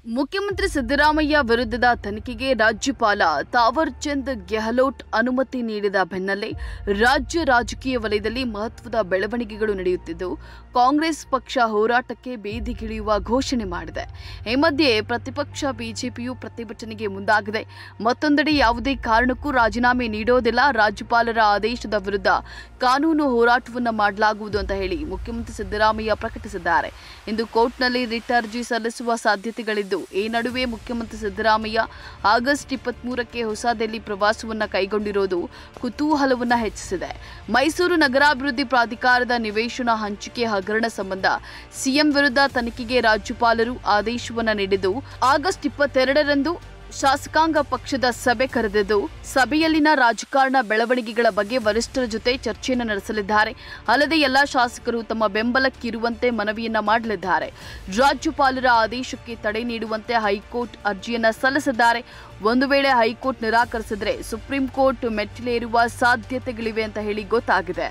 ಮುಖ್ಯಮಂತ್ರಿ ಸಿದ್ದರಾಮಯ್ಯ ವಿರುದ್ಧದ ತನಿಖೆಗೆ ರಾಜ್ಯಪಾಲ ತಾವರ್ ಚಂದ್ ಗೆಹ್ಲೋಟ್ ಅನುಮತಿ ನೀಡಿದ ಬೆನ್ನಲ್ಲೇ ರಾಜ್ಯ ರಾಜಕೀಯ ವಲಯದಲ್ಲಿ ಮಹತ್ವದ ಬೆಳವಣಿಗೆಗಳು ನಡೆಯುತ್ತಿದ್ದು ಕಾಂಗ್ರೆಸ್ ಪಕ್ಷ ಹೋರಾಟಕ್ಕೆ ಬೇದಿಗಿಳಿಯುವ ಘೋಷಣೆ ಮಾಡಿದೆ. ಈ ಮಧ್ಯೆ ಪ್ರತಿಪಕ್ಷ ಬಿಜೆಪಿಯು ಪ್ರತಿಭಟನೆಗೆ ಮುಂದಾಗಿದೆ. ಮತ್ತೊಂದೆಡೆ ಯಾವುದೇ ಕಾರಣಕ್ಕೂ ರಾಜೀನಾಮೆ ನೀಡೋದಿಲ್ಲ, ರಾಜ್ಯಪಾಲರ ಆದೇಶದ ವಿರುದ್ಧ ಕಾನೂನು ಹೋರಾಟವನ್ನು ಮಾಡಲಾಗುವುದು ಅಂತ ಹೇಳಿ ಮುಖ್ಯಮಂತ್ರಿ ಸಿದ್ದರಾಮಯ್ಯ ಪ್ರಕಟಿಸಿದ್ದಾರೆ. ಇಂದು ಕೋರ್ಟ್ನಲ್ಲಿ ರಿಟ್ ಅರ್ಜಿ ಸಲ್ಲಿಸುವ ಸಾಧ್ಯತೆಗಳಿದ್ದು ಈ ನಡುವೆ ಮುಖ್ಯಮಂತ್ರಿ ಸಿದ್ದರಾಮಯ್ಯ ಆಗಸ್ಟ್ 23ಕ್ಕೆ ಹೊಸದಿಲ್ಲಿ ಪ್ರವಾಸವನ್ನ ಕೈಗೊಂಡಿರುವುದು ಕುತೂಹಲವನ್ನ ಹೆಚ್ಚಿಸಿದೆ. ಮೈಸೂರು ನಗರಾಭಿವೃದ್ಧಿ ಪ್ರಾಧಿಕಾರದ ನಿವೇಶನ ಹಂಚಿಕೆ ಹಗರಣ ಸಂಬಂಧ ಸಿಎಂ ವಿರುದ್ಧ ತನಿಖೆಗೆ ರಾಜ್ಯಪಾಲರು ಆದೇಶವನ್ನ ನೀಡಿದ್ದು ಆಗಸ್ಟ್ 22ರಂದು ಶಾಸಕಾಂಗ ಪಕ್ಷದ ಸಭೆ ಕರೆದಿದ್ದು ಸಭೆಯಲ್ಲಿನ ರಾಜಕಾರಣ ಬೆಳವಣಿಗೆಗಳ ಬಗ್ಗೆ ವರಿಷ್ಠರ ಜೊತೆ ಚರ್ಚೆಯನ್ನು ನಡೆಸಲಿದ್ದಾರೆ. ಅಲ್ಲದೆ ಎಲ್ಲ ಶಾಸಕರು ತಮ್ಮ ಬೆಂಬಲಕ್ಕಿರುವಂತೆ ಮನವಿಯನ್ನ ಮಾಡಲಿದ್ದಾರೆ. ರಾಜ್ಯಪಾಲರ ಆದೇಶಕ್ಕೆ ತಡೆ ನೀಡುವಂತೆ ಹೈಕೋರ್ಟ್ ಅರ್ಜಿಯನ್ನ ಸಲ್ಲಿಸಿದ್ದಾರೆ. ಒಂದು ವೇಳೆ ಹೈಕೋರ್ಟ್ ನಿರಾಕರಿಸಿದರೆ ಸುಪ್ರೀಂ ಕೋರ್ಟ್ ಮೆಟ್ಟಿಲೇರುವ ಸಾಧ್ಯತೆಗಳಿವೆ ಅಂತ ಹೇಳಿ ಗೊತ್ತಾಗಿದೆ.